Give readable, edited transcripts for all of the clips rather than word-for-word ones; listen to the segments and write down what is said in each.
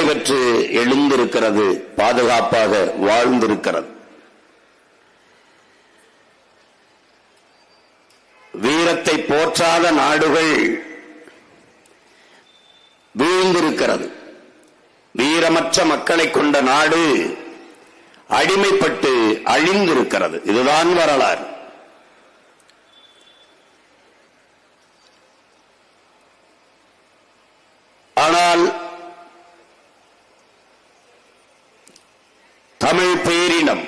விடுதலை பெற்று எழுந்திருக்கிறது, பாதுகாப்பாக வாழ்ந்திருக்கிறது. வீரத்தை போற்றாத நாடுகள் வீழ்ந்திருக்கிறது. வீரமற்ற மக்களை கொண்ட நாடு அடிமைப்பட்டு அழிந்திருக்கிறது. இதுதான் வரலாறு. ஆனால் தமிழ் பேரினம்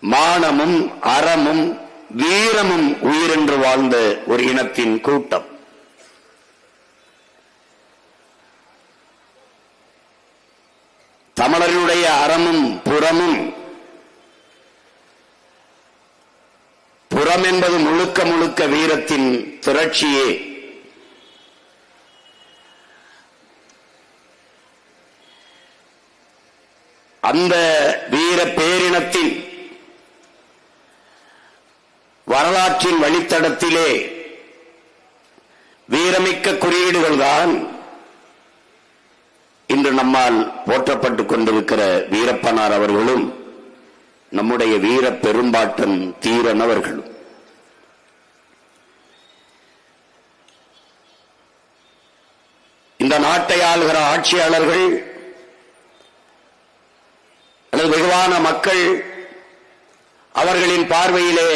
மானமும் அறமும் வீரமும் உயிரென்று வாழ்ந்த ஒரு இனத்தின் கூட்டம். தமிழர்களுடைய அறமும் புறமும், புறம் என்பது முழுக்க முழுக்க வீரத்தின் திரட்சியே. அந்த வீர பேரினத்தின் வரலாற்றின் வழித்தடத்திலே வீரமிக்க குறியீடுகள்தான் இன்று நம்மால் போற்றப்பட்டுக் கொண்டிருக்கிற வீரப்பனார் அவர்களும் நம்முடைய வீர பெரும்பாட்டன் தீரன் அவர்களும். இந்த நாட்டை ஆளுகிற ஆட்சியாளர்கள் அல்லது வெகுவான மக்கள் அவர்களின் பார்வையிலே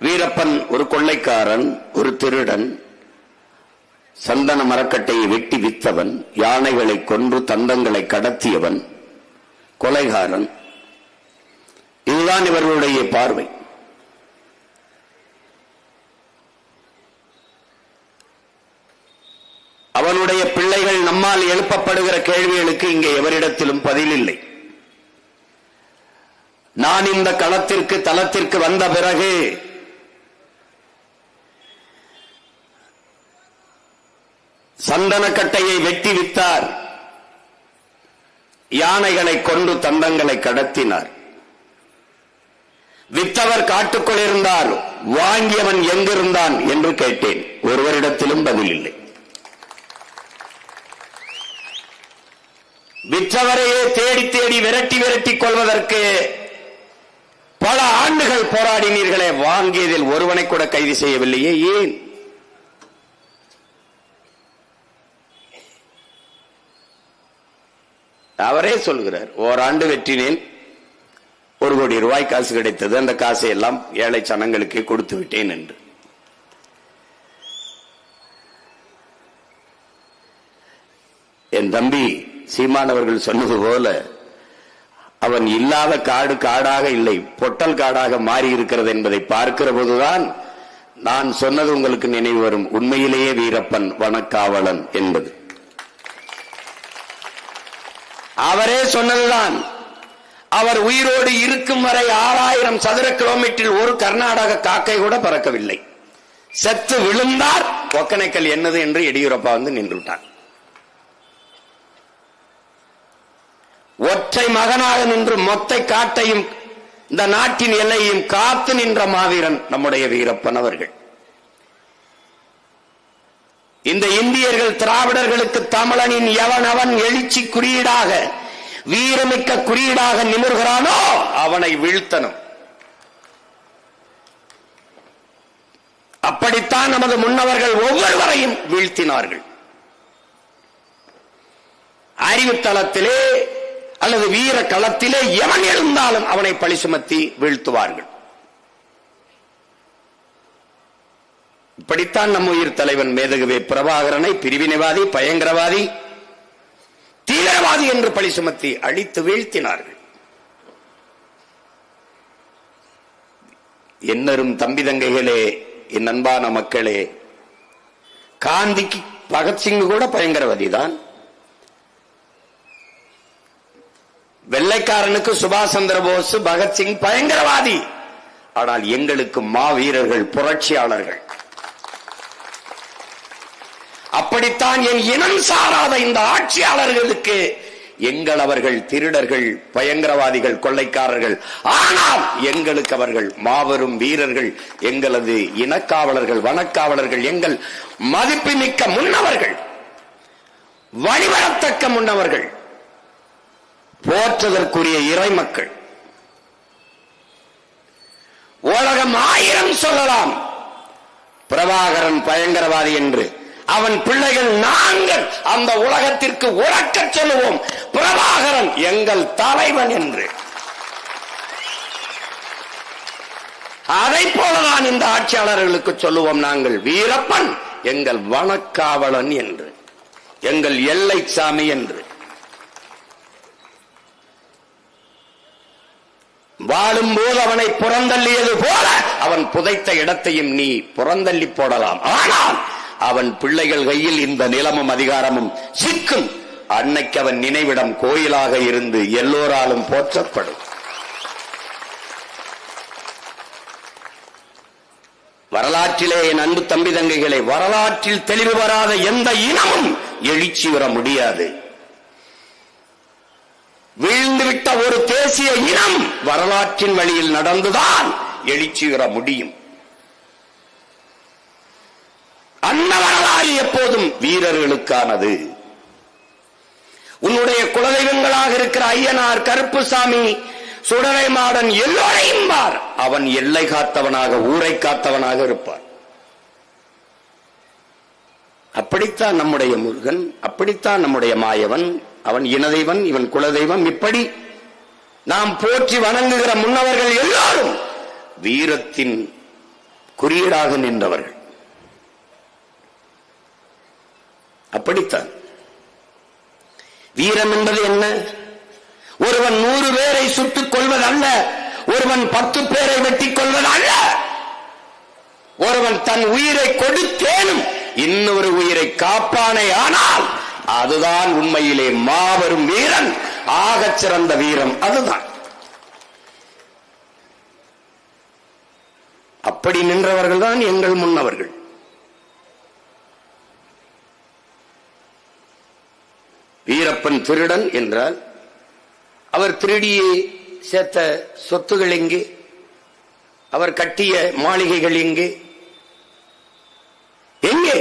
வீரப்பன் ஒரு கொள்ளைக்காரன், ஒரு திருடன், சந்தன மரக்கட்டையை வெட்டி வித்தவன், யானைகளை கொன்று தந்தங்களை கடத்தியவன், கொலைகாரன். இதுதான் இவர்களுடைய பார்வை. அவனுடைய பிள்ளைகள் நம்மால் எழுப்பப்படுகிற கேள்விகளுக்கு இங்கே எவரிடத்திலும் பதில் இல்லை. நான் இந்த களத்திற்கு தளத்திற்கு வந்த பிறகு சந்தனக்கட்டையை வெட்டி வித்தார், யானைகளை கொண்டு தந்தங்களை கடத்தினார். வித்தவர் காட்டுக்குள் இருந்தார், வாங்கியவன் எங்கிருந்தான் என்று கேட்டேன். ஒருவரிடத்திலும் பதில் இல்லை. விற்றவரையே தேடி தேடி விரட்டி விரட்டி கொள்வதற்கு பல ஆண்டுகள் போராடினீர்களே, வாங்கியதில் ஒருவனை கூட கைது செய்யவில்லையே, ஏன்? அவரே சொல்கிறார், ஓராண்டு வெற்றினேன், 1 கோடி ரூபாய் காசு கிடைத்தது, அந்த காசை எல்லாம் ஏழை சனங்களுக்கு கொடுத்து விட்டேன் என்று. என் தம்பி சீமானவர்கள் சொன்னது போல அவன் இல்லாத காடு காடாக இல்லை, பொட்டல் காடாக மாறி இருக்கிறது என்பதை பார்க்கிற போதுதான் நான் சொன்னது உங்களுக்கு நினைவு வரும். உண்மையிலேயே வீரப்பன் வனக்காவலன் என்பது அவரே சொன்னதுதான். அவர் உயிரோடு இருக்கும் வரை 6000 சதுர கிலோமீட்டரில் ஒரு கர்நாடக காக்கை கூட பறக்கவில்லை. செத்து விழுந்தார், ஒக்கனைக்கல் என்னது என்று எடியூரப்பா வந்து நின்று விட்டார். ஒற்றை மகனாக நின்று மொத்த காட்டையும் இந்த நாட்டின் எல்லையும் காத்து நின்ற மாவீரன் நம்முடைய வீரப்பன் அவர்கள். இந்த இந்தியர்கள் திராவிடர்களுக்கு தமிழனின் எவனவன் எழுச்சி குறியீடாக, வீரமிக்க குறியீடாக நிமிர்கிறானோ அவனை வீழ்த்தணும். அப்படித்தான் நமது முன்னவர்கள் ஒவ்வொருவரையும் வீழ்த்தினார்கள். அறிவுத்தளத்திலே அல்லது வீர களத்திலே எவன் எழுந்தாலும் அவனை பழி சுமத்தி வீழ்த்துவார்கள். இப்படித்தான் நம் உயிர் தலைவன் மேதகுவே பிரபாகரனை பிரிவினைவாதி, பயங்கரவாதி, தீவிரவாதி என்று பழி சுமத்தி அழித்து வீழ்த்தினார்கள். என்னரும் தம்பி தங்கைகளே, என் அன்பான மக்களே, காந்திக்கு பகத்சிங் கூட பயங்கரவாதி தான். வெள்ளைக்காரனுக்கு சுபாஷ் சந்திர போஸ், பகத்சிங் பயங்கரவாதி. ஆனால் எங்களுக்கு மாவீரர்கள், புரட்சியாளர்கள். அப்படித்தான் என் இனம் சாராத இந்த ஆட்சியாளர்களுக்கு எங்கள் அவர்கள் திருடர்கள், பயங்கரவாதிகள், கொள்ளைக்காரர்கள். ஆனால் எங்களுக்கு அவர்கள் மாபெரும் வீரர்கள், எங்களது இனக்காவலர்கள், வனக்காவலர்கள், எங்கள் மதிப்புமிக்க முன்னவர்கள். வழிபடத்தக்க முன்னவர்கள், போற்றுதற்குரிய இறை மக்கள். உலகம் 1000 சொல்லலாம் பிரபாகரன் பயங்கரவாதி என்று. அவன் பிள்ளைகள் நாங்கள் அந்த உலகத்திற்கு உறக்கச் சொல்லுவோம், பிரபாகரன் எங்கள் தலைவன் என்று. அதை போலதான் இந்த ஆட்சியாளர்களுக்கு சொல்லுவோம் நாங்கள், வீரப்பன் எங்கள் வனக்காவலன் என்று, எங்கள் எல்லை சாமி என்று. வாழும்போது அவனை புறந்தள்ளியது போல அவன் புதைத்த இடத்தையும் நீ புறந்தள்ளி போடலாம். ஆனால் அவன் பிள்ளைகள் கையில் இந்த நிலமும் அதிகாரமும் சிக்கும். அன்னைக்கு அவன் நினைவிடம் கோயிலாக இருந்து எல்லோராலும் போற்றப்படும். வரலாற்றிலே என் அன்பு தம்பி தங்கைகளை, வரலாற்றில் தெளிவு வராத எந்த இனமும் எழுச்சி வர முடியாது. வீழ்ந்துவிட்ட ஒரு தேசிய இனம் வரலாற்றின் வழியில் நடந்துதான் எழுச்சி வர முடியும். அந்த வரலாறு எப்போதும் வீரர்களுக்கானது. உன்னுடைய குலதெய்வங்களாக இருக்கிற ஐயனார், கருப்புசாமி, சுடலை மாடன் எல்லோரையும் பார், அவன் எல்லை காத்தவனாக, ஊரை காத்தவனாக இருப்பான். அப்படித்தான் நம்முடைய முருகன், அப்படித்தான் நம்முடைய மாயவன். அவன் இனதெய்வன், இவன் குலதெய்வம். இப்படி நாம் போற்றி வணங்குகிற முன்னவர்கள் எல்லாரும் வீரத்தின் குறியீடாக நின்றவர்கள். அப்படித்தான் வீரம் என்பது என்ன? ஒருவன் 100 பேரை சுட்டுக் கொள்வதல்ல, ஒருவன் 10 பேரை வெட்டிக் கொள்வதல்ல. ஒருவன் தன் உயிரை கொடுத்தேனும் இன்னொரு உயிரை காப்பானே ஆனால் அதுதான் உண்மையிலே மாபெரும் வீரன், ஆகச் சிறந்த வீரம். அதுதான். அப்படி நின்றவர்கள் தான் எங்கள் முன்னவர்கள். வீரப்பன் திருடன் என்றால் அவர் திருடியே சேர்த்த சொத்துகள் எங்கே? அவர் கட்டிய மாளிகைகள் எங்கே? எங்கே?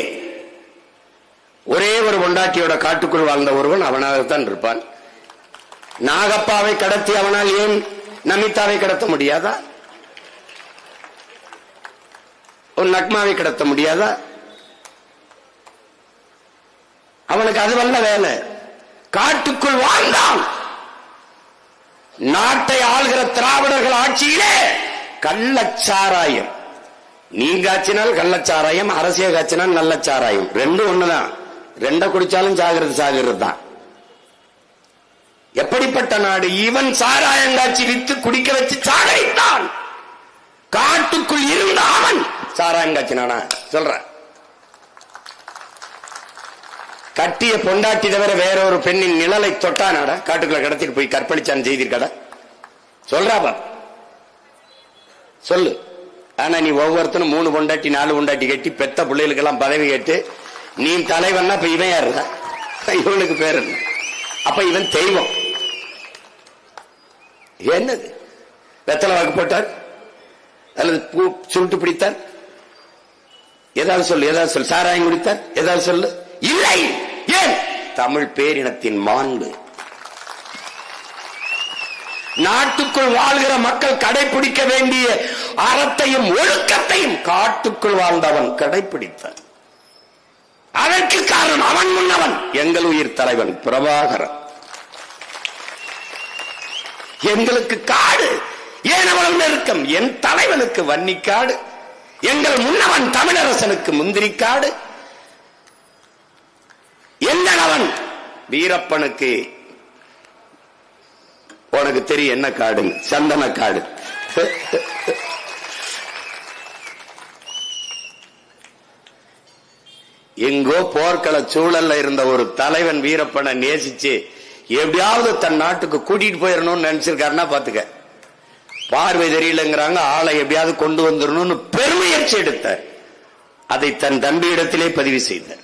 ஒரே ஒரு பொண்டாட்டியோட காட்டுக்குள் வாழ்ந்த ஒருவன் அவனாகத்தான் இருப்பான். நாகப்பாவை கடத்தி அவனால் ஏன் நமிதாவை கடத்த முடியாதா? ஒரு நக்மாவை கடத்த முடியாதா? அவனுக்கு அதுவல்ல வேலை. காட்டுக்குள் வாழ்ந்தான். நாட்டை ஆள்கிற திராவிடர்கள் ஆட்சியிலே கள்ளச்சாராயம், நீங்காச்சினால் கள்ளச்சாராயம், அரசியல் காய்ச்சினால் நல்ல சாராயம், ரெண்டும் ஒண்ணுதான். ரெண்ட குடிச்சாலும் சாகிறது தான். எப்படிப்பட்ட நாடு? இவன் சாராயங்காட்சி வித்து குடிக்க வச்சு சாகரித்தான். காட்டுக்குள் இருந்த அவன் சாராயங்காட்சினானா? சொல்ற. கட்டிய பொண்டாட்டி தவிர வேற ஒரு பெண்ணின் நிழலை தொட்டானாடா? காட்டுக்குள்ள கடத்திட்டு போய் கற்பழிச்சான் செய்திருக்கடா? சொல்றாப்பா, சொல்லு. ஆனா நீ ஒவ்வொருத்தனும் 3 பொண்டாட்டி 4 பொண்டாட்டி கட்டி பெத்த பிள்ளைகளுக்கெல்லாம் பதவி கேட்டு நீ தலைவன்னா இப்ப இவன் யாருடா? இவனுக்கு பேர் என்ன? அப்ப இவன் தெய்வம். என்னது? வெத்தலை வாக்கு போட்டார் அல்லது பூ சுருட்டு பிடித்தார்? ஏதாவது சொல்லு, ஏதாவது சொல்லு. சாராயம் குடித்தார்? ஏதாவது சொல்லு. இல்லை. ஏன்? தமிழ் பேரினத்தின் மாண்பு. நாட்டுக்குள் வாழ்கிற மக்கள் கடைபிடிக்க வேண்டிய அறத்தையும் ஒழுக்கத்தையும் காட்டுக்குள் வாழ்ந்தவன் கடைபிடித்தான். அதற்கு காரணம் அவன் முன்னவன், எங்கள் உயிர் தலைவன் பிரபாகரன். எங்களுக்கு காடு ஏன் அவ்வளவு நெருக்கம்? என் தலைவனுக்கு வன்னிக்காடு, எங்கள் முன்னவன் தமிழரசனுக்கு முந்திரிக்காடு, எங்களவன் வீரப்பனுக்கு உனக்கு தெரியும் என்ன காடு? சந்தன காடு. எங்கோ போர்க்கள சூழல்ல இருந்த ஒரு தலைவன் வீரப்பனை நேசிச்சு எப்படியாவது தன் நாட்டுக்கு கூட்டிட்டு போயிடணும்னு நினைச்சிருக்காருன்னா பாத்துக்க. பார்வை தெரியலங்கிறாங்க, ஆளை எப்படியாவது கொண்டு வந்துடணும்னு பெருமுயற்சி எடுத்தார். அதை தன் தம்பியிடத்திலே பதிவு செய்தார்.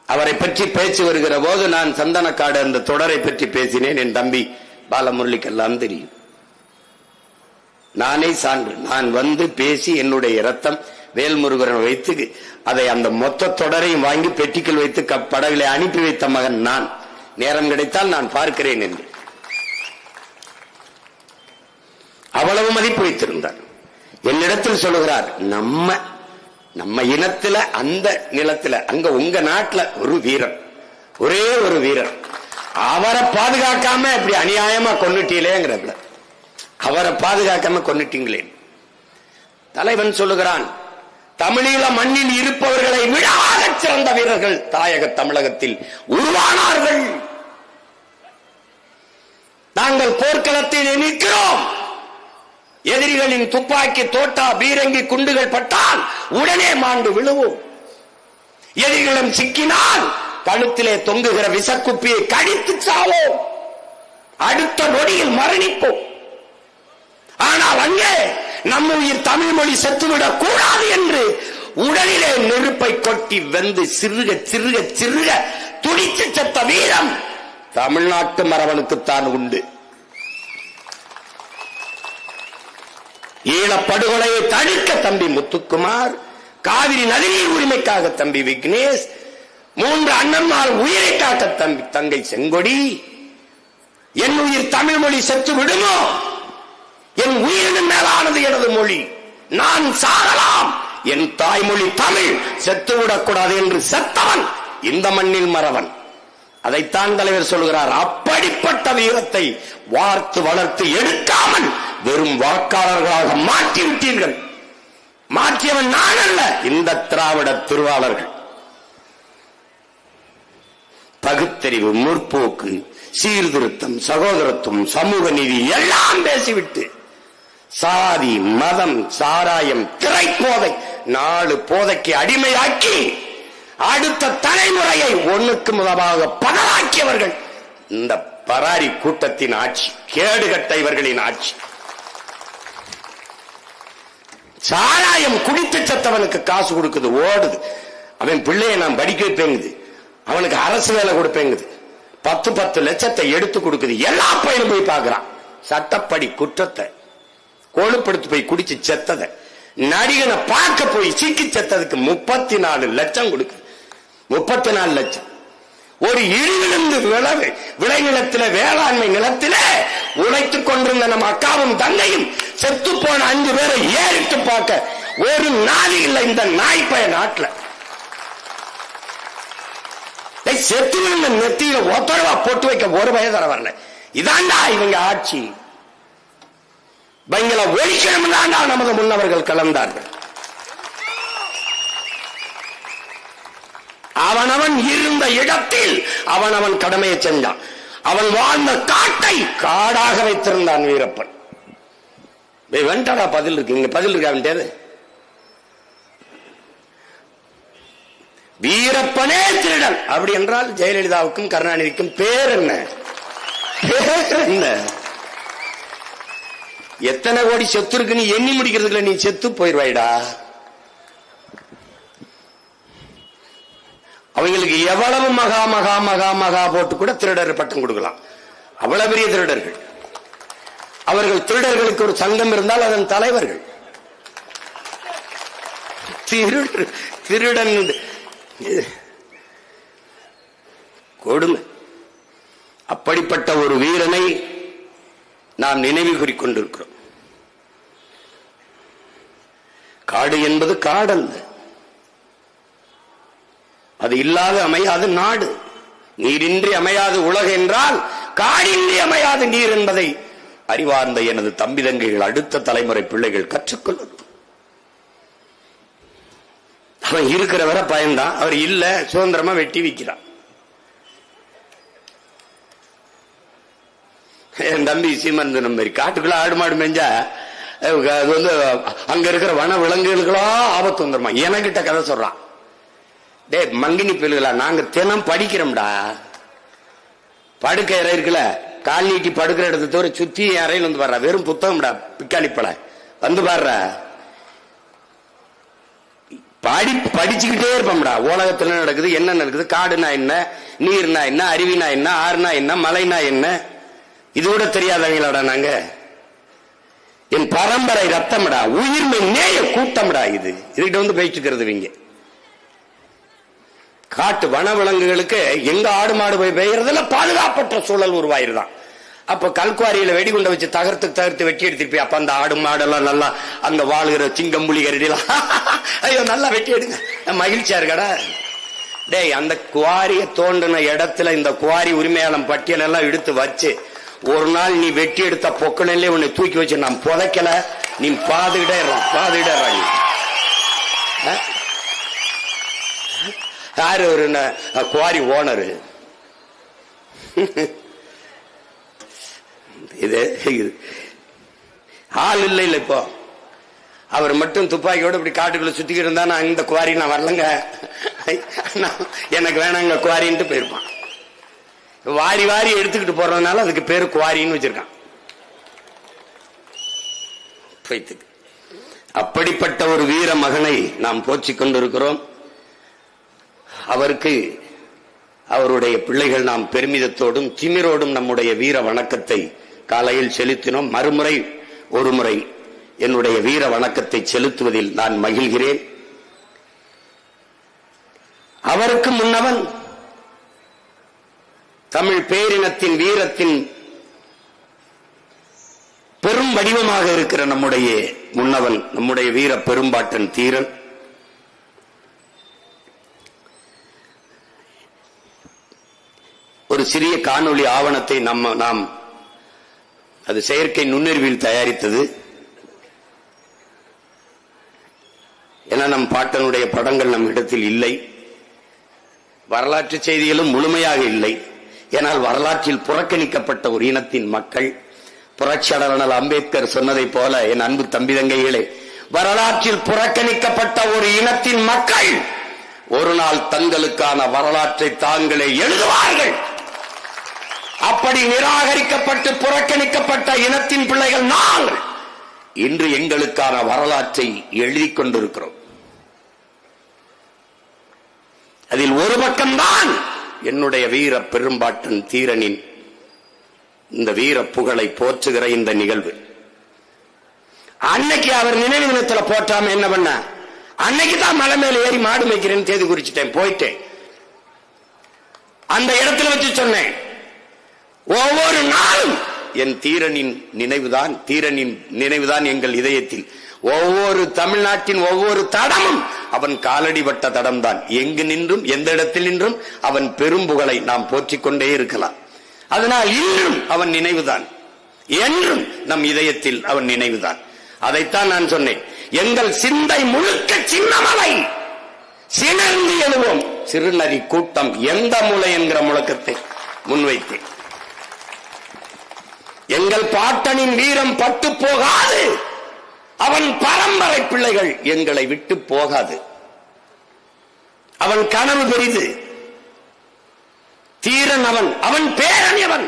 அவரை பற்றி பேச்சு வருகிற போது நான் சந்தனக்காடு அந்த தொடரை பற்றி பேசினேன். என் தம்பி பாலமுரளிக்கெல்லாம் தெரியும். நானே சான்று. நான் வந்து பேசி என்னுடைய ரத்தம் வேல்முருகன் வைத்து அதை அந்த மொத்த தொடரையும் வாங்கி பெட்டிக்குள் வைத்து படகுகளை அனுப்பி வைத்த மகன் நான். நேரம் கிடைத்தால் நான் பார்க்கிறேன் என்று அவ்வளவு மதிப்பு வைத்திருந்தார். என்னிடத்தில் சொல்லுகிறார், நம்ம இனத்துல அந்த நிலத்துல அங்க உங்க நாட்டுல ஒரு வீரர், ஒரே ஒரு வீரர், அவரை பாதுகாக்காம இப்படி அநியாயமா கொன்னுட்டீங்களேங்கிறதுல, அவரை பாதுகாக்காம கொன்னுட்டீங்களே. தலைவன் சொல்லுகிறான், தமிழீழ மண்ணில் இருப்பவர்களை விட சிறந்த வீரர்கள் தாயக தமிழகத்தில் உருவானார்கள். நாங்கள் போர்க்களத்தில் நிற்கிறோம். எதிரிகளின் துப்பாக்கி, தோட்டா, பீரங்கி குண்டுகள் பட்டால் உடனே மாண்டு விழுவோம். எதிரிகளும் சிக்கினால் கழுத்திலே தொங்குகிற விசக்குப்பியை கடித்து சாவோம். அடுத்த நொடியில் மரணிப்போம். ஆனால் அங்கே நம்ம உயிர் தமிழ் மொழி செத்துவிடக் கூடாது என்று உடலிலே நெருப்பை கொட்டி வெந்து சிறுக சிறுக சிறுக துடித்து செத்த வீரம் தமிழ்நாட்டு மரபனுக்குத்தான் உண்டு. ஈழப்படுகொலையை தடுக்க தம்பி முத்துக்குமார், காவிரி நதிநீர் உரிமைக்காக தம்பி விக்னேஷ், 3 அண்ணன்மார் உயிரை காக்க தங்கை செங்கொடி, என் உயிர் தமிழ் மொழி செத்து விடுமோ, என் உயிரின் மேலானது எனது மொழி, நான் சாகலாம், என் தாய்மொழி தமிழ் செத்துவிடக்கூடாது என்று செத்தவன் இந்த மண்ணில் மறவன். அதைத்தான் தலைவர் சொல்கிறார். அப்படிப்பட்ட வீரத்தை வார்த்து வளர்த்து எடுக்காமல் வெறும் வாக்காளர்களாக மாற்றிவிட்டீர்கள். மாற்றியவன் நான் அல்ல, இந்த திராவிட திருவாளர்கள். பகுத்தறிவு, முற்போக்கு, சீர்திருத்தம், சகோதரத்துவம், சமூக நீதி எல்லாம் பேசிவிட்டு சாதி, மதம், சாராயம், திரைப்போதை 4 போதைக்கு அடிமையாக்கி அடுத்த தலைமுறையை ஒண்ணுக்கு முதலாக பதறாக்கியவர்கள் இந்த பராரி கூட்டத்தின் ஆட்சி, கேடுகட்ட இவர்களின் ஆட்சி. சாராயம் குடித்து செத்தவனுக்கு காசு கொடுக்குது, ஓடுது. அவன் பிள்ளையை நான் படிக்க வைப்பேங்குது, அவனுக்கு அரசு வேலை கொடுப்பேங்குது, 10 லட்சத்தை எடுத்து கொடுக்குது. எல்லா பையனும் போய் பார்க்கிறான். சட்டப்படி குற்றத்தை கொழுப்படுத்து போய் குடிச்சு செத்தத நடிகனை பார்க்க போய் சீக்கி செத்ததுக்கு 34 லட்சம் கொடுக்குது. 34 லட்சம். ஒரு இடிவிழுந்து விளைநிலத்தில, வேளாண்மை நிலத்தில உழைத்துக் கொண்டிருந்த நம்ம அக்காவும் தங்கையும் செத்து போன 5 பேரை ஏறிட்டு பார்க்க ஒரு நாதி இல்லை இந்த நாய்ப்பய நாட்டில். செத்து விழுந்த நெத்தியில ஒத்தரவா போட்டு வைக்க ஒரு வயதர வரல. இதாண்டா இவங்க ஆட்சி. பங்கள ஒழிக்கணும் தாண்டா நமது முன்னவர்கள் கலந்தார்கள். அவனவன் இருந்த இடத்தில் அவனவன் கடமையை செஞ்சான். அவன் வாழ்ந்த காட்டை காடாக வைத்திருந்தான் வீரப்பன். வெண்டடா பதில் இருக்கு, இங்க பதில் இருக்கா? வேண்டியது வீரப்பனே திருடன். அப்படி என்றால் ஜெயலலிதாவுக்கும் கருணாநிதிக்கும் பேர் என்ன? பேர் என்ன? எத்தனை கோடி சொத்து இருக்குன்னு எண்ணி முடிக்கிறதுக்குள்ள நீ செத்து போயிருவாய்டா. அவங்களுக்கு எவ்வளவு மகா மகா மகா மகா போட்டு கூட திருடர் பட்டம் கொடுக்கலாம். அவ்வளவு பெரிய திருடர்கள் அவர்கள். திருடர்களுக்கு ஒரு சங்கம் இருந்தால் அதன் தலைவர்கள். திருடன் கொடுமை. அப்படிப்பட்ட ஒரு வீரனை நாம் நினைவு கூறிக்கொண்டிருக்கிறோம். காடு என்பது காடல்ல, அது இல்லாத அமையாது நாடு. நீரின்றி அமையாது உலகு என்றால் காடின்றி அமையாது நீர் என்பதை அறிவார்ந்த எனது தம்பி தங்கைகள், அடுத்த தலைமுறை பிள்ளைகள் கற்றுக்கொள்ளும். அவன் இருக்கிற வரை பயன்தான், அவர் இல்ல சுதந்திரமா வெட்டி விற்கிறான். என் தம்பி சீமன் மாதிரி காட்டுக்குள்ள ஆடு மாடு மேஞ்சா அது வந்து அங்க இருக்கிற வன விலங்குகளுக்கெல்லாம் ஆபத்து வந்துருமா. எனக்கிட்ட கதை சொல்றான். டே மங்கினி பிள்ளைகளா, நாங்க தினம் படிக்கிறோம்டா. படுக்கை அறை இருக்குல்ல, கால் நீட்டி படுக்கிற இடத்த தவிர சுத்தி அறையில் வந்து பாடுறா. வெறும் புத்தகம்டா, பிக்காளிப்பட வந்து பாடுற. படிச்சுக்கிட்டே இருப்போம்டா. உலகத்துல நடக்குது, என்ன நடக்குது, காடுனா என்ன, நீர்னா என்ன, அருவினா என்ன, ஆறுனா என்ன, மலைனா என்ன, இது கூட தெரியாதவங்களாடா நாங்க. என் பரம்பரை ரத்தம்டா, உயிர்மை நேய கூட்டம்டா. இதுகிட்ட வந்து பேச்சுக்கிறது இங்க. காட்டு வனவிலங்குகளுக்கு எங்க ஆடு மாடு போய் பெய்யறதுல பாதுகாப்பற்ற சூழல் உருவாயிருதான். அப்ப கல்குவாரியில வெடிகுண்ட வச்சு தகர்த்து வெட்டி எடுத்துட்டு அப்ப அந்த ஆடு மாடெல்லாம் நல்லா அந்த வாழ்கிற சிங்கம்புலி கரடிலாம் ஐயோ நல்லா வெட்டி எடுங்க, மகிழ்ச்சியா இருக்கடா. டேய், அந்த குவாரியை தோண்டின இடத்துல இந்த குவாரி உரிமையாளன் பட்டியல் எல்லாம் எடுத்து வச்சு ஒரு நாள் நீ வெட்டி எடுத்த பொக்கணிலே உன்னை தூக்கி வச்சு நான் புதைக்கல, நீ பாதுகிட்டே யாரு ஒரு குவாரி ஓனரு. இது ஆள் இல்லை இப்போ. அவர் மட்டும் துப்பாக்கியோட இப்படி காட்டுக்குள்ள சுத்திக்கிட்டு இருந்தா நான் இந்த குவாரி நான் வரலங்க, எனக்கு வேணாங்க குவாரின்ட்டு போயிருப்பான். வாரி வாரி எடுத்துக்கிட்டு போறதுனால அதுக்கு பேரு குவாரின்னு வச்சிருக்கான். அப்படிப்பட்ட ஒரு வீர மகனை நாம் போற்றிக் கொண்டிருக்கிறோம். அவருக்கு அவருடைய பிள்ளைகள் நாம் பெருமிதத்தோடும் திமிரோடும் நம்முடைய வீர வணக்கத்தை காலையில் செலுத்தினோம். மறுமுறை ஒரு முறை என்னுடைய வீர வணக்கத்தை செலுத்துவதில் நான் மகிழ்கிறேன். அவருக்கு முன்னவன் தமிழ் பேரினத்தின் வீரத்தின் பெரும் வடிவமாக இருக்கிற நம்முடைய முன்னவன், நம்முடைய வீர பெரும்பாட்டன் தீரன். ஒரு சிறிய காணொளி ஆவணத்தை நாம் அது செயற்கை நுண்ணறிவில் தயாரித்தது. ஏன்னா நம் பாட்டனுடைய படங்கள் நம் இடத்தில் இல்லை, வரலாற்று செய்திகளும் முழுமையாக இல்லை. ஏனால் வரலாற்றில் புறக்கணிக்கப்பட்ட ஒரு இனத்தின் மக்கள். புரட்சியாளர் அம்பேத்கர் சொன்னதை போல, என் அன்பு தம்பி தங்கைகளே, வரலாற்றில் புறக்கணிக்கப்பட்ட ஒரு இனத்தின் மக்கள் ஒரு நாள் தங்களுக்கான வரலாற்றை தாங்களே எழுதுவார்கள். அப்படி நிராகரிக்கப்பட்டு புறக்கணிக்கப்பட்ட இனத்தின் பிள்ளைகள் நாங்கள் இன்று எங்களுக்கான வரலாற்றை எழுதிக் கொண்டிருக்கிறோம். அதில் ஒரு பக்கம்தான் என்னுடைய வீர பெரும்பாட்டன் தீரனின் இந்த வீர புகழை போற்றுகிற இந்த நிகழ்வு. அன்னைக்கு அவர் நினைவு தினத்தில் போட்டாம என்ன பண்ண, அன்னைக்கு தான் மலை மேல ஏறி மாடு மேய்க்கிறேன்னு தேதி குறிச்சிட்டேன், போயிட்டேன். அந்த இடத்துல வச்சு சொன்னேன், ஒவ்வொரு நாளும் என் தீரனின் நினைவுதான் எங்கள் இதயத்தில். ஒவ்வொரு தமிழ்நாட்டின் ஒவ்வொரு தடமும் அவன் காலடிபட்ட தடம் தான். எங்கு நின்றும் எந்த இடத்தில் நின்றும் அவன் பெரும்புகழை நாம் போற்றிக் கொண்டே இருக்கலாம். அதனால் இன்றும் அவன் நினைவுதான், என்றும் நம் இதயத்தில் அவன் நினைவுதான். அதைத்தான் நான் சொன்னேன், எங்கள் சிந்தை முழுக்க சின்னமலை சினர்ந்து எழுவோம் சிறுநரி கூட்டம் எந்த மூலை என்கிற முழக்கத்தை முன்வைத்தேன். எங்கள் பாட்டனின் வீரம் பட்டு போகாது, அவன் பரம்பரை பிள்ளைகள் எங்களை விட்டு போகாது. அவன் கனவு பெரிது, தீரன் அவன் பேரணியவன்.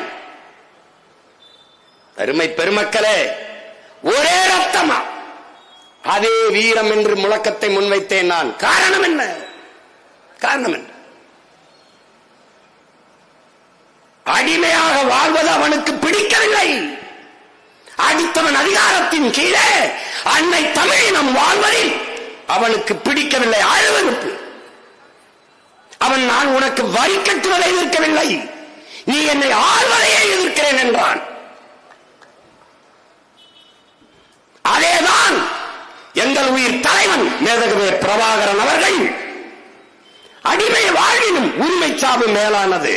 அருமை பெருமக்களே, ஒரே ரத்தமா அதே வீரம் என்று முழக்கத்தை முன்வைத்தேன் நான். காரணம் என்ன? அடிமையாக வாழ்வது அவனுக்கு பிடிக்கவில்லை. அடுத்தவன் அதிகாரத்தின் கீழே அன்னை தமிழினம் வாழ்வதில் அவனுக்கு பிடிக்கவில்லை. அழுவனுக்கு அவன் நான் உனக்கு வரி கட்டுவதை எதிர்க்கவில்லை, நீ என்னை ஆள்வதையே எதிர்க்கிறேன் என்றான். அதேதான் எங்கள் உயிர் தலைவன் மேதகவே பிரபாகரன் அவர்கள். அடிமை வாழ்வினும் உரிமை சாவு மேலானது.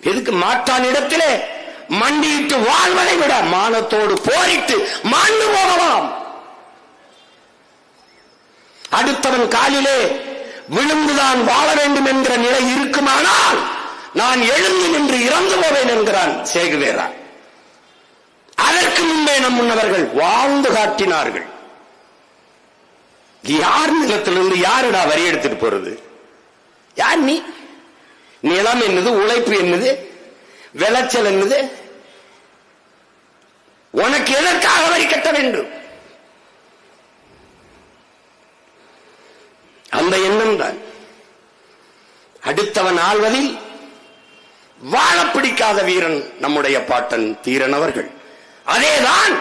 எதுக்கு மாற்றான் இடத்திலே மண்டியிட்டு வாழ்வதை விட மானத்தோடு போரிட்டு மாண்டு போகலாம். அடுத்தவன் காலிலே விழுந்துதான் வாழ வேண்டும் என்கிற நிலை இருக்குமானால் நான் எழுந்து நின்று இறந்து போவேன் என்கிறான் சேகுவேரா. அதற்கு முன்பே நம் முன்னவர்கள் வாழ்ந்து காட்டினார்கள். யார் நிலத்திலிருந்து யாருடா வரி எடுத்துட்டு போறது? யார் நீ? நிலம் என்னது, உழைப்பு என்னது, விளைச்சல் என்னது? உனக்கு எதற்காக வரி கட்ட வேண்டும்? அந்த எண்ணம் தான் அடுத்தவன் ஆள்வதில் வாழ பிடிக்காத வீரன் நம்முடைய பாட்டன் தீரன் அவர்கள். அதேதான்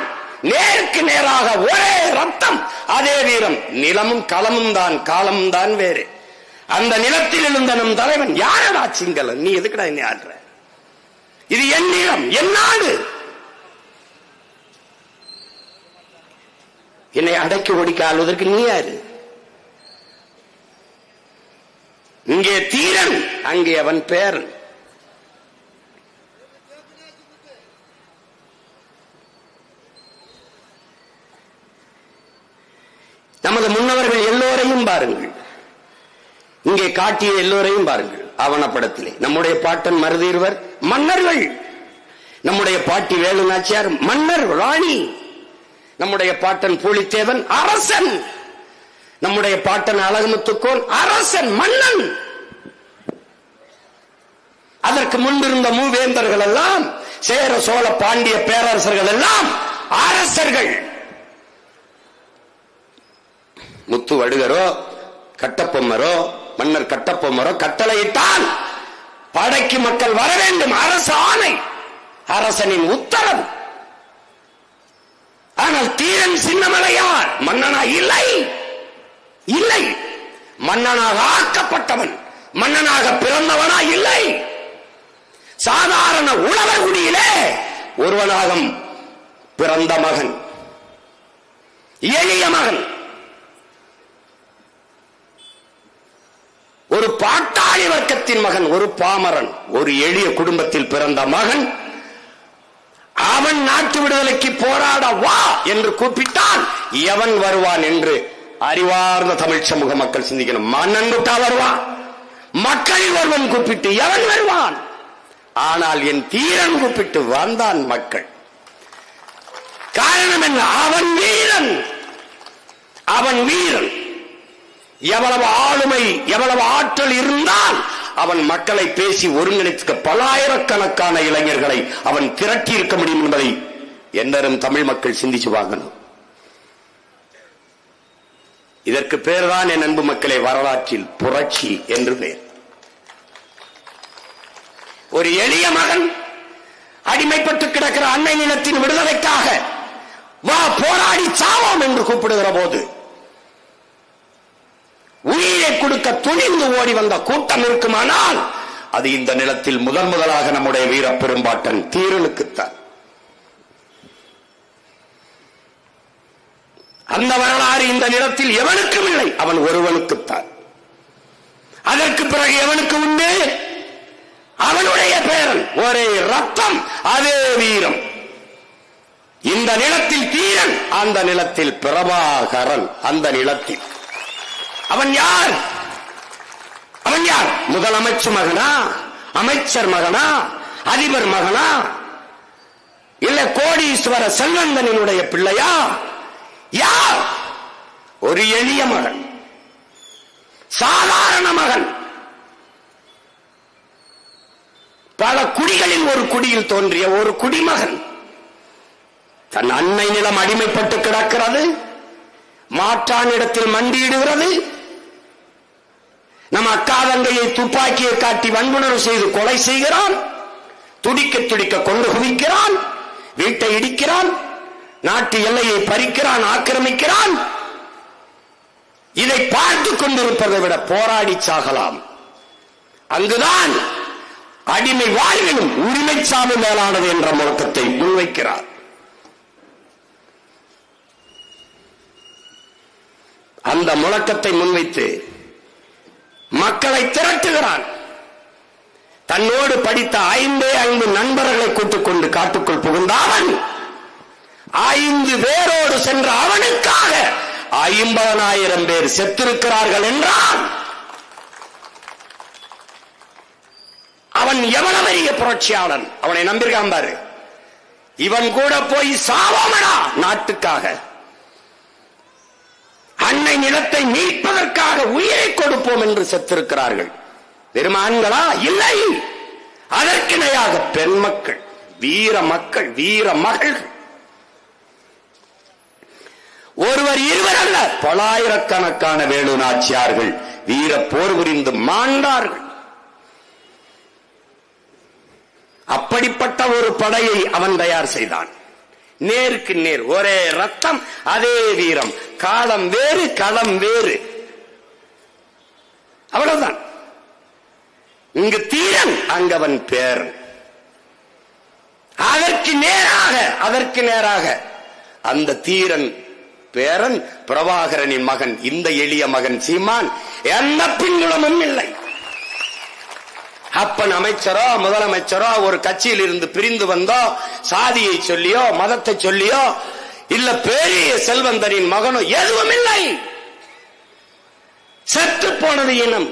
நேருக்கு நேராக ஒரே ரத்தம், அதே வீரம். நிலமும் களமும் தான், காலமும் தான் வேறு. அந்த நிலத்தில் இருந்த நம் தலைவன் யாரடா சிங்களன், நீ எதுக்குடா என்ன ஆடுற, இது என் நிலம், என் நாடு, என்னை அடக்கி ஒடிக்க ஆளுவதற்கு நீ யாரு? இங்கே தீரன், அங்கே அவன் பேரன். நமது முன்னவர்கள் எல்லோரையும் பாருங்கள், இங்கே காட்டிய எல்லோரையும் பாருங்கள். ஆவணப்படத்திலே நம்முடைய பாட்டன் மருதீர்வர் மன்னர்கள், நம்முடைய பாட்டி வேலு நாச்சியார் மன்னர் ராணி, நம்முடைய பாட்டன் பூலித்தேவன் அரசன், நம்முடைய பாட்டன் அழகுமுத்துக்கோன் அரசன் மன்னன். அதற்கு முன்பிருந்த மூவேந்தர்கள் எல்லாம், சேர சோழ பாண்டிய பேரரசர்கள் எல்லாம் அரசர்கள். முத்து வடுகரோ கட்டப்பொம்மரோ மன்னர் கட்டப்பொம்மரோ கட்டளையிட்டால் படைக்கு மக்கள் வர வேண்டும், அரசு ஆணை, அரசனின் உத்தரவு. ஆனால் தீரன் சின்னமலையார் மன்னனா இல்லை, இல்லை, மன்னனாக ஆக்கப்பட்டவன், மன்னனாக பிறந்தவனா இல்லை, சாதாரண உழவர் குடியிலே ஒருவனாக பிறந்த மகன், எளிய மகன், ஒரு பாட்டாளி வர்க்கத்தின் மகன், ஒரு பாமரன், ஒரு எளிய குடும்பத்தில் பிறந்த மகன். அவன் நாட்டு விடுதலைக்கு போராட வா என்று கூப்பிட்டான், எவன் வருவான் என்று அறிவார்ந்த தமிழ் சமூக மக்கள் சிந்திக்கணும். மன்னன் விட்டா வருவான், மக்களில் ஒருவன் கூப்பிட்டு எவன் வருவான்? ஆனால் என் தீரன் கூப்பிட்டு வந்தான் மக்கள். காரணம் என்ன? அவன் வீரன், அவன் வீரன். எவ்வளவு ஆளுமை, எவ்வளவு ஆற்றல் இருந்தால் அவன் மக்களை பேசி ஒருங்கிணைக்க பல்லாயிரக்கணக்கான இளைஞர்களை அவன் திரட்டி இருக்க முடியும் என்பதை எல்லாரும் தமிழ் மக்கள் சிந்திச்சு பார்க்கணும். இதற்கு பேர்தான் என் அன்பு மக்களே வரலாற்றில் புரட்சி என்று பெயர். ஒரு எளிய மகன் அடிமைப்பட்டு கிடக்கிற அன்னை நிலத்தின் விடுதலைக்காக வா போராடி சாவோம் என்று கூப்பிடுகிற போது உயிரை கொடுக்க துணிந்து ஓடி வந்த கூட்டம் இருக்குமானால் அது இந்த நிலத்தில் முதலாக நம்முடைய வீர பெரும்பாட்டன் தீரனுக்குத்தான். அந்த வரலாறு இந்த நிலத்தில் எவனுக்கும் இல்லை, அவன் ஒருவனுக்குத்தான். அதற்கு பிறகு எவனுக்கு உண்டு? அவனுடைய பேரன், ஒரே ரத்தம், அதே வீரம். இந்த நிலத்தில் தீரன், அந்த நிலத்தில் பிரபாகரன். அந்த நிலத்தில் அவன் யார்? அவன் யார்? முதலமைச்சர் மகனா, அமைச்சர் மகனா, அதிபர் மகனா, இல்ல கோடீஸ்வர செல்வந்தனினுடைய பிள்ளையா? யார்? ஒரு எளிய மகன், சாதாரண மகன். பல குடிகளில் ஒரு குடியில் தோன்றிய ஒரு குடிமகன். தன் அன்னை நிலம் அடிமைப்பட்டு கிடக்கிறது, மாற்றானிடத்தில் மண்டியிடுகிறது. நம் அக்கா தங்கையை துப்பாக்கியை காட்டி வன்புணர்வு செய்து கொலை செய்கிறான், துடிக்க துடிக்க கொண்டு குவிக்கிறான், வீட்டை இடிக்கிறான், நாட்டு எல்லையை பறிக்கிறான், ஆக்கிரமிக்கிறான். இதை பார்த்துக் கொண்டிருப்பதை விட போராடி சாகலாம். அங்குதான் அடிமை வாழ்விலும் உரிமை சாவு மேலானது என்ற முழக்கத்தை முன்வைக்கிறார். அந்த முழக்கத்தை முன்வைத்து மக்களை திரட்டுகிறான். தன்னோடு படித்த 5 நண்பர்களை கூட்டுக் கொண்டு காட்டுக்குள் புகுந்தாவன் 5 பேரோடு சென்ற அவனுக்காக 50,000 பேர் செத்திருக்கிறார்கள் என்றால் அவன் எவ்வளவு பெரிய புரட்சியாளன். அவனை நம்பியிருக்கான் பாரு. இவன் கூட போய் சாவோமடா நாட்டுக்காக, அன்னை நிலத்தை மீட்பதற்காக உயிரை கொடுப்போம் என்று செத்திருக்கிறார்கள். வெறும் ஆண்களா? இல்லை, அதற்கிணையாக பெண் மக்கள், வீர மக்கள், வீர மகள்கள். ஒருவர் இருவர் அல்ல, பல்லாயிரக்கணக்கான வேலு நாச்சியார்கள் வீர போர் புரிந்து மாண்டார்கள். அப்படிப்பட்ட ஒரு படையை அவன் தயார் செய்தான். நேருக்கு நேர், ஒரே ரத்தம், அதே வீரம். காலம் வேறு, களம் வேறு, அவ்வளவுதான். இங்கு தீரன், அங்கவன் பேரன். அதற்கு நேராக அந்த தீரன் பேரன் பிரபாகரனின் மகன். இந்த எளிய மகன் சீமான் எந்த பின்புலமும் இல்லை. அப்பன் அமைச்சரோ முதலமைச்சரோ ஒரு கட்சியில் இருந்து பிரிந்து வந்தோ, சாதியை சொல்லியோ மதத்தை சொல்லியோ, இல்ல பெரிய செல்வந்தரின் மகனோ எதுவும் இல்லை. செத்து போனது இனம்.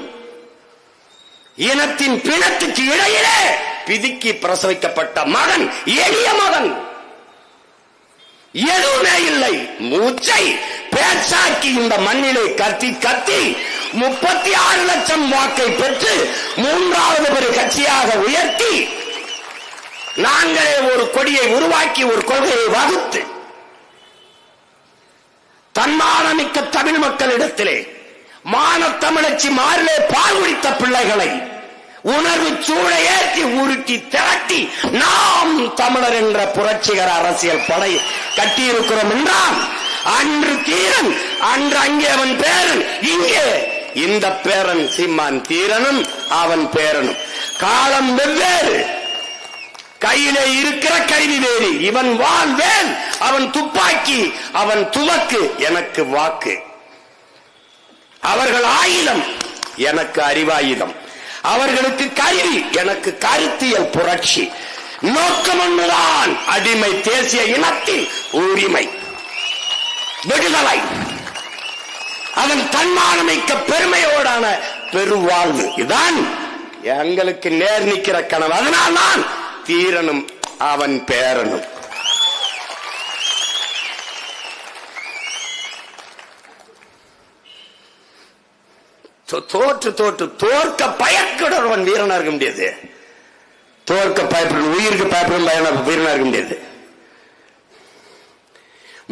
இனத்தின் பிணத்துக்கு இடையிலே பிதுக்கி பிரசவிக்கப்பட்ட மகன், எளிய மகன். எதுவுமே இல்லை. மூச்சை பேச்சாக்கி இந்த மண்ணிலே கத்தி 36 லட்சம் வாக்கை பெற்று 3வது பெரிய கட்சியாக உயர்த்தி, நாங்களே ஒரு கொடியை உருவாக்கி ஒரு கொள்கையை வகுத்து, தன்மானமிக்க தமிழ் மக்களிடத்திலே மான தமிழச்சி மாறிலே பால் குடித்த பிள்ளைகளை உணர்வு சூழ ஏற்றி உருட்டி திரட்டி நாம் தமிழர் என்ற புரட்சிகர அரசியல் படை கட்டியிருக்கிறோம் என்றால், அன்று தீரன், அன்று அங்கே அவன் பேரன், இங்கே இந்த பேரன் சீமான் தீரனும் அவன் பேரனும். காலம் வெவ்வேறு, கையிலே இருக்கிற கருவி வேறு. இவன் வாள் வேல், அவன் துப்பாக்கி, அவன் துவக்கு, எனக்கு வாக்கு. அவர்கள் ஆயுதம், எனக்கு அறிவாயுதம். அவர்களுக்கு கருவி, எனக்கு கருத்தியல் புரட்சி. நோக்கம் ஒன்றுதான், அடிமை தேசிய இனத்தின் உரிமை, விடுதலை. அவன் தன்மானமிக்க பெருமையோடான பெருவாழ்வு. இதுதான் எங்களுக்கு நேர் நிற்கிற கனவு. அதனால் நான் தீரனும் அவன் பேரனும். தோற்க பயப்படுறவன் வீரனா இருக்க முடியாது. தோற்க பயப்படும், உயிருக்கு பயப்படும் வீரனா இருக்க முடியாது.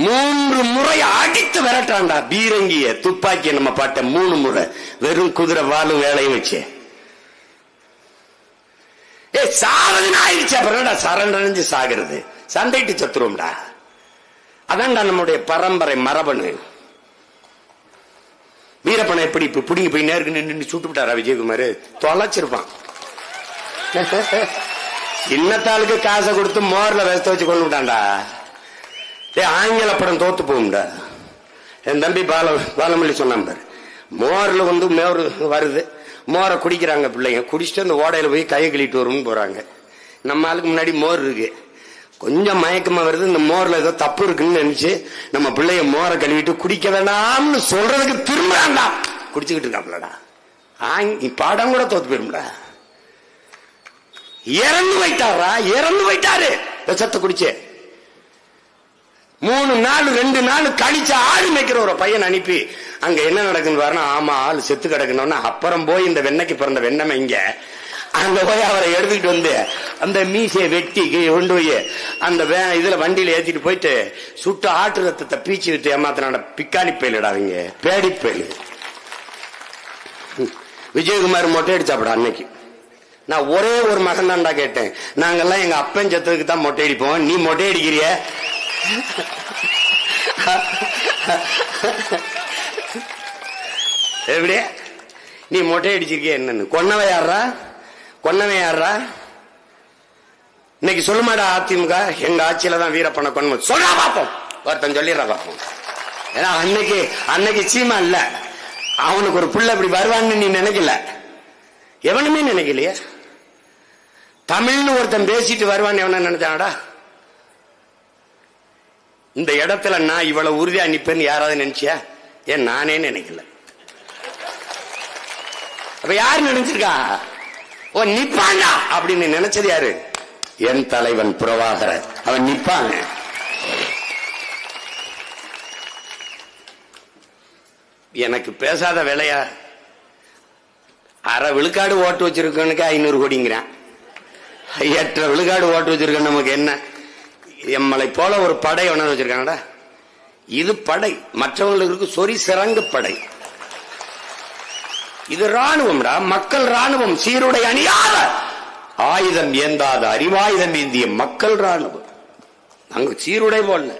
3 முறை அடித்து விரட்டாண்டா பீரங்கிய துப்பாக்கிய நம்ம பாட்ட 3 முறை வெறும் குதிரை வாழும் வேலையும் வச்சு. சாவதுன்னு ஆயிடுச்சு. அப்புறம் சரண்டறிஞ்சு சாகிறது, சண்டைட்டு சத்துருவோம்டா. அதான்டா நம்முடைய பரம்பரை மரபணு. வீரப்பனை எப்படி இப்ப புடிங்கி போய் நேருக்கு நின்று சுட்டு விட்டாரா விஜயகுமார்? தொலைச்சிருப்பான். சின்னத்தாளுக்கு காசை கொடுத்து மோர்ல வேஸ்த வச்சு கொண்டு விட்டான்டா. ஆங்கில படம் தோத்து போகும்டா. என் தம்பி பாலமல்லி சொன்னான் பாரு, மோர்ல மோர் வருது, மோரை குடிக்கிறாங்க பிள்ளைங்க. குடிச்சிட்டு அந்த ஓடையில போய் கையை கழிட்டு வரும்னு போறாங்க. நம்ம ஆளுக்கு முன்னாடி மோர் இருக்கு, கொஞ்சம் மயக்கமா வருது, இந்த மோர்ல ஏதோ தப்பு இருக்குன்னு நினைச்சு நம்ம பிள்ளைய மோரை கழுவிட்டு குடிக்க வேண்டாம்னு சொல்றதுக்கு திரும்புறான்டா. குடிச்சுக்கிட்டு இருக்காப்லடா. பாடம் கூட தோத்து போயிரும்டா. இறந்து போயிட்டாரு விஷத்தை குடிச்சு. 3 நாள் 2 நாள் கழிச்ச ஆடு மேய்க்கிற ஒரு பையன் அனுப்பி அங்க என்ன நடக்குன்னு பாருன்னா, ஆமா ஆள் செத்து கிடக்கணும்னா, அப்புறம் போய் இந்த வெண்ணைக்கு பிறந்த வெண்ணமை இங்க அங்க போய் அவரை எடுத்துக்கிட்டு வந்து அந்த மீசையை வெட்டி கொண்டு போய் அந்த இதுல வண்டியில ஏத்திட்டு போயிட்டு சுட்டு ஆட்டு ரத்தத்தை பீச்சு விட்டு ஏமாத்தின பிக்காளி பயிலடா, அவங்க பேடி பயிலு. விஜயகுமார் மொட்டை அடிச்சாப்படா அன்னைக்கு. நான் ஒரே ஒரு மகன் தான்டா கேட்டேன். நாங்கெல்லாம் எங்க அப்பன் செத்ததுக்கு தான் மொட்டை அடிப்போம், நீ மொட்டை அடிக்கிறிய? எப்படி நீ மொட்டை அடிச்சிருக்கிய? என்னன்னு கொன்னவன் யாரா? இன்னைக்கு சொல்லுமாடா அதிமுக எங்க ஆட்சியில தான் வீரப்பனை கொண்டு சொல்றா பாப்போம், ஒருத்தன் சொல்லிடுறா பாப்போம். ஏன்னா அன்னைக்கு சீமா இல்ல, அவனுக்கு ஒரு புள்ள இப்படி வருவான்னு நீ நினைக்கல, எவனுமே நினைக்கலையே. தமிழ்னு ஒருத்தன் பேசிட்டு வருவான்னு எவன நினைச்சாடா? இந்த இடத்துல நான் இவ்வளவு உறுதியா நிப்பேன்னு யாராவது நினைச்சியா? ஏன் நானே நினைக்கல. அப்ப யாரு நினைச்சிருக்கா? ஓ நிப்பாண்டா அப்படின்னு நினைச்சது யாரு? என் தலைவன் பிரபாகரன். அவன் நிப்பாங்க. எனக்கு பேசாத வேலையா? அரை விழுக்காடு ஓட்டு வச்சிருக்கனுக்கு 500 கோடிங்கிறான். 8 விழுக்காடு ஓட்டு வச்சிருக்க நமக்கு என்ன? எம்மலை போல ஒரு படை ஒன்று வச்சிருக்காங்கடா. இது படை, மற்றவங்களுக்கு சொறி சிறங்கு படை. இது ராணுவம்டா, மக்கள் ராணுவம். சீருடை அணியாத ஆயுதம் ஏந்தாத அறிவாயுதம் ஏந்திய மக்கள் ராணுவம். நாங்க சீருடை போடல,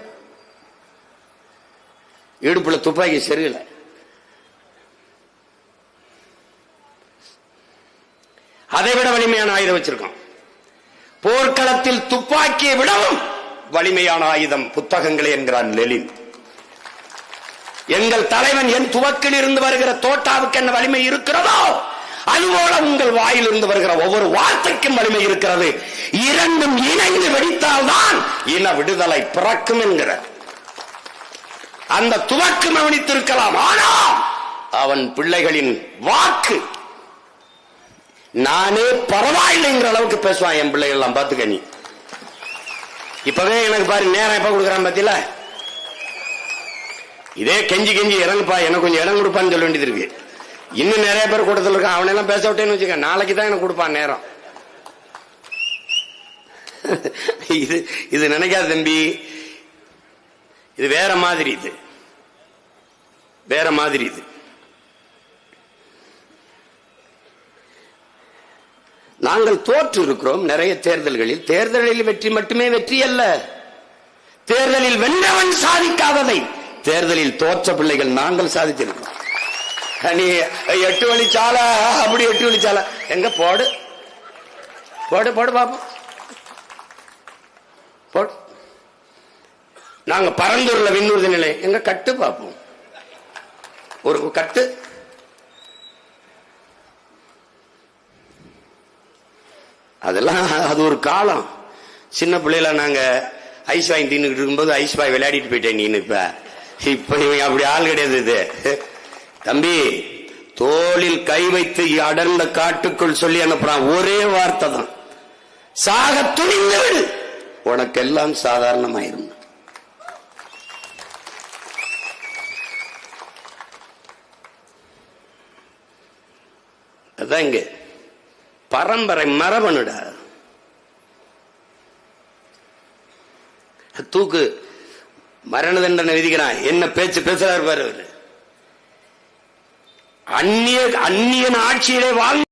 இடுப்புல துப்பாக்கி செருகல. அதை விட வலிமையான ஆயுதம் வச்சிருக்கோம். போர்க்களத்தில் துப்பாக்கியை விடவும் வலிமையான ஆயுதம் புத்தகங்களே என்கிறான் லெனின். எங்கள் தலைவன் என் துவக்கில் இருந்து வருகிற தோட்டாவுக்கு என்ன வலிமை இருக்கிறதோ அதுபோல உங்கள் வாயில் இருந்து வருகிற ஒவ்வொரு வார்த்தைக்கும் வலிமை இருக்கிறது. இரண்டும் இணைந்து வெடித்தால்தான் இன விடுதலை பிறக்கும் என்கிற அந்த துவக்கம் கவனித்திருக்கலாம். ஆனால் அவன் பிள்ளைகளின் வாக்கு நானே பரவாயில்லைங்கிற அளவுக்கு பேசுவான். என் பிள்ளைகள் எல்லாம் பாத்துக்க, நீ இப்பவே எனக்கு பாரு நேரம் எப்ப கொடுக்குறான் பாத்தீங்களா? இதே கெஞ்சி கெஞ்சி இறங்குப்பா, எனக்கு கொஞ்சம் இடம் கொடுப்பான்னு சொல்ல வேண்டியது இருக்கு. இன்னும் நிறைய பேர் கூட்டத்தில் இருக்கான். அவனெல்லாம் பேச விட்டேன்னு வச்சுக்க, நாளைக்கு தான் எனக்கு கொடுப்பான் நேரம். இது நினைக்காத தம்பி, இது வேற மாதிரி. இது வேற மாதிரி. இது நாங்கள் தோற்று இருக்கிறோம் நிறைய தேர்தல்களில். தேர்தலில் வெற்றி மட்டுமே வெற்றி அல்ல. தேர்தலில் வென்றவன் சாதிக்காததை தேர்தலில் தோற்ற பிள்ளைகள் நாங்கள் சாதித்திருக்கிறோம். நீ 8 வழிச்சாலை அப்படி 8 வழிச்சாலை எங்க போடு போடு போடு பாப்போம் போடு. நாங்க பரந்தூர்ல விண்ணூர்தி நிலை எங்க கட்டு பார்ப்போம், ஒரு கட்டு. அதெல்லாம் அது ஒரு காலம். சின்ன பிள்ளைல நாங்க ஐஸ் வாங்கி தின்னுக்கிட்டு இருக்கும்போது ஐஸ் பாய் விளையாடிட்டு போயிட்டேன். நீ இப்ப இவங்க அப்படி ஆள் கிடையாது. இது தம்பி தோளில் கை வைத்து அடர்ந்த காட்டுக்குள் சொல்லி அனுப்புறான். ஒரே வார்த்தை தான், சாக துணிந்து விடு, உனக்கெல்லாம் சாதாரணமாயிரும். அதான் இங்க பரம்பரை மரபணுடா. தூக்கு மரண தண்டனை விதிக்கிறான். என்ன பேச்சு பேசுறாரு பாரு. அந்நியன் ஆட்சியிலே வாழ்ந்து